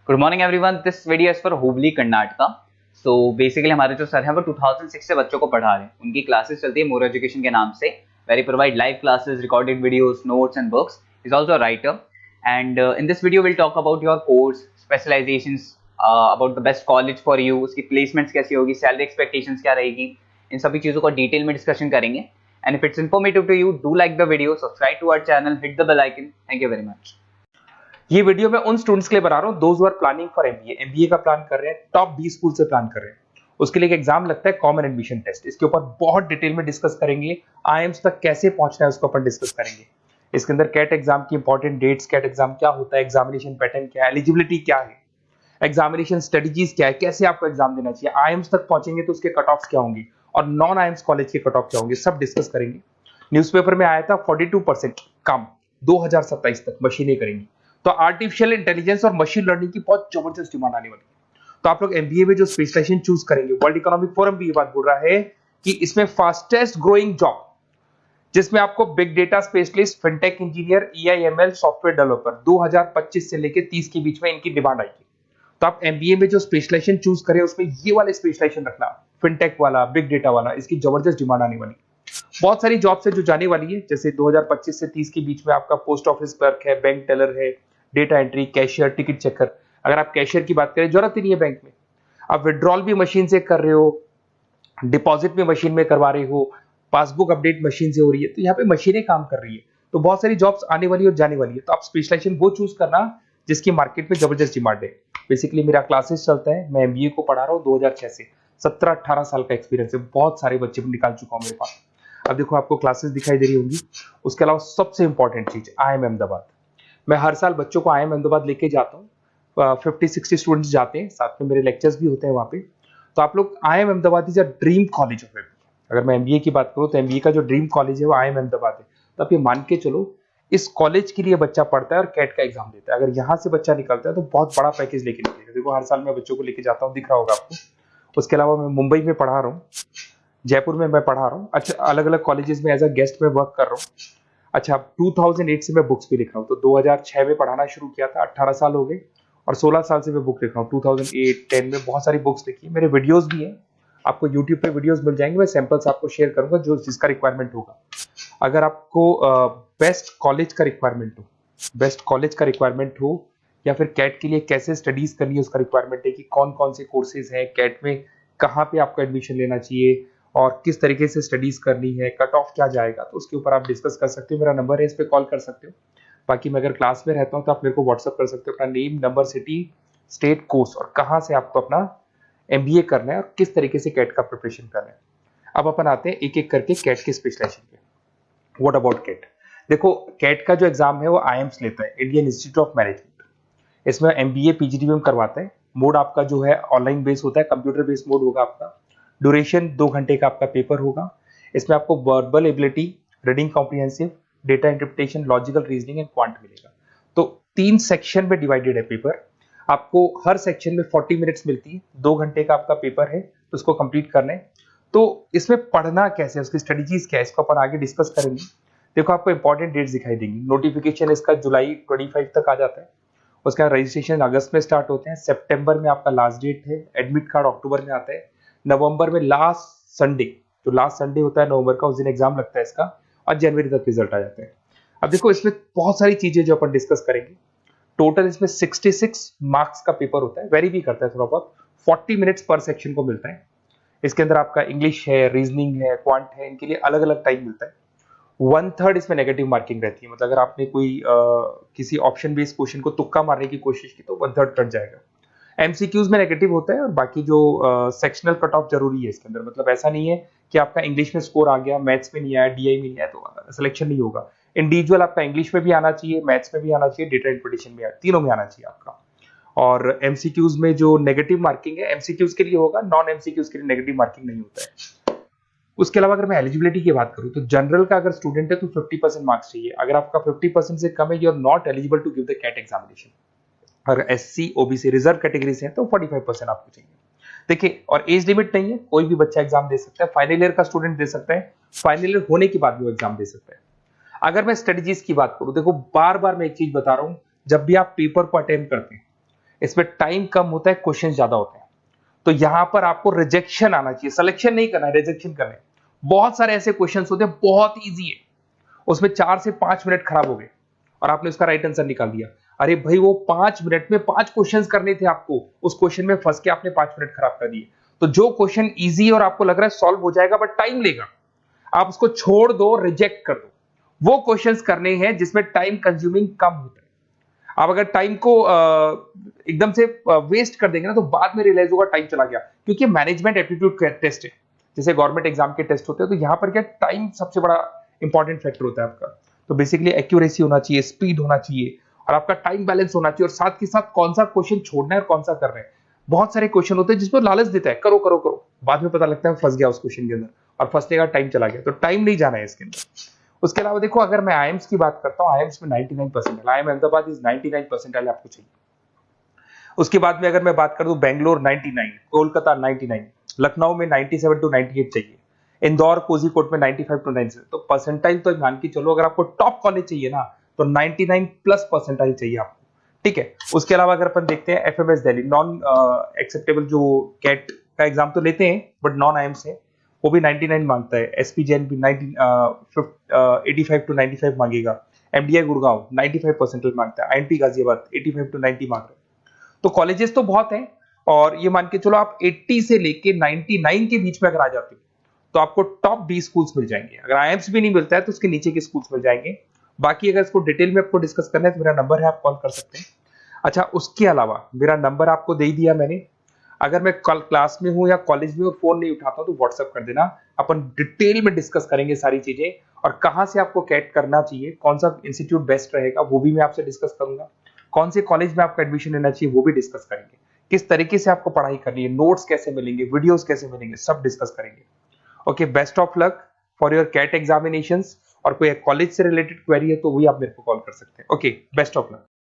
Good morning everyone, this video is for Hubli Karnataka. So basically हमारे जो sir हैं वो 2006 से बच्चों को पढ़ा रहे हैं। उनकी क्लासेस चलती है मोर एजुकेशन के नाम से, very provide live classes, recorded videos, notes and books. Is also a writer and in this video will talk about your course specialisations, about the best college for you, उसकी placements कैसी होगी, salary expectations क्या रहेगी, इन सभी चीज़ों को detail में discussion करेंगे। And if it's informative to you, do like the video, subscribe to our channel, hit the bell icon. Thank you very much. ये वीडियो मैं उन स्टूडेंट्स के लिए बना रहा हूँ those who are planning for MBA का प्लान कर रहे हैं, टॉप 20 स्कूल से प्लान कर रहे हैं। उसके लिए एक एग्जाम लगता है कॉमन एडमिशन टेस्ट। इसके ऊपर बहुत डिटेल में डिस्कस करेंगे। आईएम्स तक कैसे पहुंचना है उसको अपन डिस्कस करेंगे। इसके अंदर कैट एग्जाम की इंपॉर्टेंट डेट्स, कैट एग्जाम क्या होता है, एग्जामिनेशन पैटर्न क्या है, एलिजिबिलिटी क्या है, एग्जामिनेशन स्ट्रेटजीज क्या है, कैसे आपको एग्जाम देना चाहिए, आईएम्स तक पहुंचेंगे तो उसके कट ऑफ्स क्या होंगे और नॉन आईएम्स कॉलेज के कट ऑफ क्या होंगे, सब डिस्कस करेंगे। न्यूज़पेपर में आया था 42% कम 2027 तक मशीनें करेंगी। तो आर्टिफिशियल इंटेलिजेंस और मशीन लर्निंग की बहुत जबरदस्त डिमांड आने वाली है। तो आप लोग एमबीए में जो स्पेशलाइजेशन चूज करेंगे, वर्ल्ड इकोनॉमिक फोरम भी ये बात बोल रहा है कि इसमें फास्टेस्ट ग्रोइंग जॉब, जिसमें आपको big data specialist, fintech engineer, AIML software developer 2025 से लेकर 30 के बीच में इनकी डिमांड आएगी। तो आप एमबीए में जो स्पेशलाइजेशन चूज करें उसमें ये वाले स्पेशलाइजेशन रखना, फिनटेक वाला, बिग डेटा वाला, इसकी जबरदस्त डिमांड आने वाली है। बहुत सारी जॉब से जो जाने वाली है, जैसे 2025 से 30 के बीच में आपका पोस्ट ऑफिस क्लर्क है, बैंक टेलर है, data entry, cashier, ticket checker. अगर आप कैशियर की बात करें, जरूरत ही नहीं है बैंक में, आप विड्रॉल भी मशीन से कर रहे हो, डिपॉजिट भी मशीन में करवा रहे हो, पासबुक अपडेट मशीन से हो रही है, तो यहाँ पे मशीनें काम कर रही है। तो बहुत सारी जॉब्स आने वाली और जाने वाली है। तो आप स्पेशलाइजेशन वो चूज करना जिसकी मार्केट में जबरदस्त डिमांड है। बेसिकली मेरा क्लासेस चलता है, मैं एमबीए को पढ़ा रहा हूँ 2006 से। 17-18 साल का एक्सपीरियंस है, बहुत सारे बच्चे निकाल चुका हूँ मेरे पास। अब देखो आपको क्लासेस दिखाई दे रही होंगी। उसके अलावा सबसे इंपॉर्टेंट चीज IIM अहमदाबाद। मैं हर साल बच्चों को IIM अहमदाबाद लेके जाता हूँ। 50-60 स्टूडेंट्स जाते हैं, साथ में मेरे लेक्चर्स भी होते हैं वहाँ पे। तो आप लोग, IIM Ahmedabad is a dream college of MBA. अगर मैं एमबीए की बात करूँ तो एमबीए का जो ड्रीम कॉलेज है वो IIM अहमदाबाद है। तो आप ये मान के चलो, इस कॉलेज के लिए बच्चा पढ़ता है और कैट का एग्जाम देता है। अगर यहाँ से बच्चा निकलता है तो बहुत बड़ा पैकेज लेके निकलेगा। देखो हर साल मैं बच्चों को लेके जाता हूँ, दिख रहा होगा आपको। उसके अलावा मैं मुंबई में पढ़ा रहा हूँ, जयपुर में मैं पढ़ा रहा हूँ। अच्छा, अलग अलग कॉलेजेस में एज अ गेस्ट में वर्क कर रहा हूँ। अच्छा, 2008 से मैं बुक्स भी लिख रहा हूँ। तो 2006 में पढ़ाना शुरू किया था, 18 साल हो गए, और 16 साल से मैं बुक लिख रहा हूँ। 2008-10 में बहुत सारी बुक्स लिखी है। मेरे वीडियोस भी हैं, आपको यूट्यूब पे वीडियोस मिल जाएंगे। मैं सैंपल्स आपको शेयर करूंगा जो जिसका रिक्वायरमेंट होगा। अगर आपको बेस्ट कॉलेज का रिक्वायरमेंट हो, बेस्ट कॉलेज का रिक्वायरमेंट हो, या फिर कैट के लिए कैसे स्टडीज करनी है उसका रिक्वायरमेंट है कि कौन कौन से कोर्सेज हैं कैट में, कहाँ पे आपको एडमिशन लेना चाहिए और किस तरीके से स्टडीज करनी है, कट ऑफ क्या जाएगा, तो उसके ऊपर आप डिस्कस कर सकते हो। मेरा नंबर है, इस पर कॉल कर सकते हो। बाकी मैं अगर क्लास में रहता हूँ तो आप मेरे को व्हाट्सअप कर सकते हो अपना name, number, city, state, course और कहाँ से आपको अपना एमबीए करना है और किस तरीके से कैट का प्रिपरेशन करना है। अब अपन आते हैं एक एक करके कैट के स्पेशलाइजेशन पे। What about CAT? देखो, कैट का जो एग्जाम है वो आईएम्स लेता है, इंडियन इंस्टीट्यूट ऑफ मैनेजमेंट। इसमें एमबीए पीजीडीएम करवाता है। मोड आपका जो है ऑनलाइन बेस होता है, कंप्यूटर बेस्ड मोड होगा आपका। ड्यूरेशन 2 घंटे का आपका पेपर होगा। इसमें आपको verbal ability, reading comprehensive, data interpretation, logical reasoning and quant मिलेगा। तो 3 सेक्शन में डिवाइडेड है पेपर। आपको हर सेक्शन में 40 मिनट्स मिलती है। 2 घंटे का आपका पेपर है, तो उसको कंप्लीट करना है। तो इसमें पढ़ना कैसे है, उसकी स्ट्रेटजीज क्या है, इसको अपन आगे डिस्कस करेंगे। देखो आपको इंपॉर्टेंट डेट्स दिखाई देंगी। नोटिफिकेशन इसका जुलाई 25 तक आ जाता है। उसका रजिस्ट्रेशन अगस्त में स्टार्ट होते हैं, सितंबर में आपका लास्ट डेट है, एडमिट कार्ड अक्टूबर में आता है, नवंबर में लास्ट संडे, जो लास्ट संडे होता है नवंबर का, उस दिन एग्जाम लगता है इसका, और जनवरी तक रिजल्ट आ जाता है। अब देखो इसमें बहुत सारी चीजें जो अपन डिस्कस करेंगे। टोटल इसमें 66 मार्क्स का पेपर होता है, वेरी भी करता है थोड़ा बहुत। 40 मिनट्स पर सेक्शन को मिलता है। इसके अंदर आपका इंग्लिश है, रीजनिंग है, क्वांट है, इनके लिए अलग अलग टाइम मिलता है। 1/3 इसमें नेगेटिव मार्किंग रहती है। मतलब अगर आपने कोई किसी ऑप्शन बेस्ड क्वेश्चन को तुक्का मारने की कोशिश की तो 1/3 कट जाएगा। एमसीक्यूज में नेगेटिव होता है, और बाकी जो सेक्शनल कट ऑफ जरूरी है इसके अंदर। मतलब ऐसा नहीं है कि आपका इंग्लिश में स्कोर आ गया, मैथ्स में नहीं आया, डीआई में नहीं आया तो सिलेक्शन नहीं होगा। इंडिविजुअल आपका इंग्लिश में भी आना चाहिए, मैथ्स में भी आना चाहिए, डेटा इंटरप्रिटेशन में, तीनों में आना चाहिए आपका। और एमसीक्यूज में जो नेगेटिव मार्किंग है एमसीक्यूज के लिए होगा, नॉन एमसीक्यूज के लिए नेगेटिव मार्किंग नहीं होता है। उसके अलावा अगर मैं एलिजिबिलिटी की बात करूं तो जनरल का अगर स्टूडेंट है तो 50% मार्क्स चाहिए। अगर आपका 50% से कम है, you are not eligible to give the CAT examination. अगर एससी, ओबीसी, रिजर्व कैटेगरी से है तो 45% आपको चाहिए। देखिए, और एज लिमिट नहीं है, कोई भी बच्चा एग्जाम दे सकता है। फाइनल ईयर का स्टूडेंट दे सकता है, फाइनल ईयर होने के बाद भी वो एग्जाम दे सकता है। अगर मैं स्ट्रेटजीज की बात करूं, देखो बार बार मैं एक चीज बता रहा हूं, जब भी आप पेपर को अटेम्प्ट करते हैं, इसमें टाइम कम होता है, क्वेश्चन ज्यादा होते हैं। तो यहां पर आपको रिजेक्शन आना चाहिए, सिलेक्शन नहीं करना है, रिजेक्शन करना है। बहुत सारे ऐसे क्वेश्चन होते हैं बहुत इजी है, उसमें 4 से 5 मिनट खराब हो गए और आपने उसका राइट आंसर निकाल दिया। अरे भाई वो 5 मिनट में 5 क्वेश्चंस करने थे आपको, उस क्वेश्चन में फंस के आपने 5 मिनट खराब कर दिए। तो जो क्वेश्चन इजी और आपको लग रहा है सॉल्व हो जाएगा बट टाइम लेगा, आप उसको छोड़ दो, रिजेक्ट कर दो। वो क्वेश्चंस करने हैं जिसमें टाइम कंज्यूमिंग कम होता है। आप अगर टाइम को एकदम से वेस्ट कर देंगे ना तो बाद में रियलाइज होगा टाइम चला गया, क्योंकि मैनेजमेंट एप्टीट्यूड टेस्ट है, जैसे गवर्नमेंट एग्जाम के टेस्ट होते हैं। तो यहां पर क्या टाइम सबसे बड़ा इंपॉर्टेंट फैक्टर होता है आपका। तो बेसिकली एक्यूरेसी होना चाहिए, स्पीड होना चाहिए और आपका टाइम बैलेंस होना चाहिए, और साथ के साथ कौन सा क्वेश्चन छोड़ना है और कौन सा करना है। बहुत सारे क्वेश्चन होते हैं जिसमें लालच देता है करो करो करो, बाद में पता लगता है फंस गया उस क्वेश्चन के अंदर और फंसने का टाइम चला गया। तो टाइम नहीं जाना है इसके अंदर। उसके अलावा देखो, अगर मैं आईएम्स की बात करता हूँ, आईएम्स में 99 percentile, IIM Ahmedabad is 99 percentile आपको चाहिए। उसके बाद में अगर मैं बात कर दूं, बेंगलोर 99, कोलकाता 99, लखनऊ में 97 टू 98 चाहिए, इंदौर कोझीकोड में 95 टू 97। तो परसेंटाइल तो मान के चलो, अगर आपको टॉप कॉलेज चाहिए ना तो 99 प्लस परसेंटाइल चाहिए आपको, ठीक है। उसके अलावा अगर अपन देखते हैं एफएमएस दिल्ली, नॉन एक्सेप्टेबल जो कैट का एग्जाम तो लेते हैं बट नॉन आईएम्स है, वो भी 99 मांगता है। एसपी जैन भी 85 टू 95 मांगेगा। एमडीआई गुड़गांव 95 परसेंटाइल मांगता है। आईएनटी गाजियाबाद 85 टू 90 मांग रहे हैं। तो कॉलेजेस तो बहुत हैं, और ये मान के चलो आप 80 से लेके 99 के बीच में अगर आ जाते हो तो आपको टॉप 20 स्कूल्स मिल जाएंगे। अगर आईएम्स भी नहीं मिलता है तो उसके नीचे के स्कूल्स मिल जाएंगे। बाकी अगर इसको डिटेल में आपको डिस्कस करना है तो मेरा नंबर है, आप कॉल कर सकते हैं। अच्छा, उसके अलावा मेरा नंबर आपको दे दिया मैंने, अगर मैं कल क्लास में हूं या कॉलेज में और फोन नहीं उठाता तो व्हाट्सएप कर देना, अपन डिटेल में डिस्कस करेंगे सारी चीजें, और कहां से आपको कैट करना चाहिए, कौन सा इंस्टीट्यूट बेस्ट रहेगा वो भी मैं आपसे डिस्कस करूंगा, कौन से कॉलेज में आपका एडमिशन लेना चाहिए वो भी डिस्कस करेंगे, किस तरीके से आपको पढ़ाई करनी है, नोट्स कैसे मिलेंगे, वीडियोस कैसे मिलेंगे, सब डिस्कस करेंगे। Okay, best of luck for your CAT examinations. और कोई कॉलेज से रिलेटेड क्वेरी है तो वही आप मेरे को कॉल कर सकते हैं। Okay, best of luck.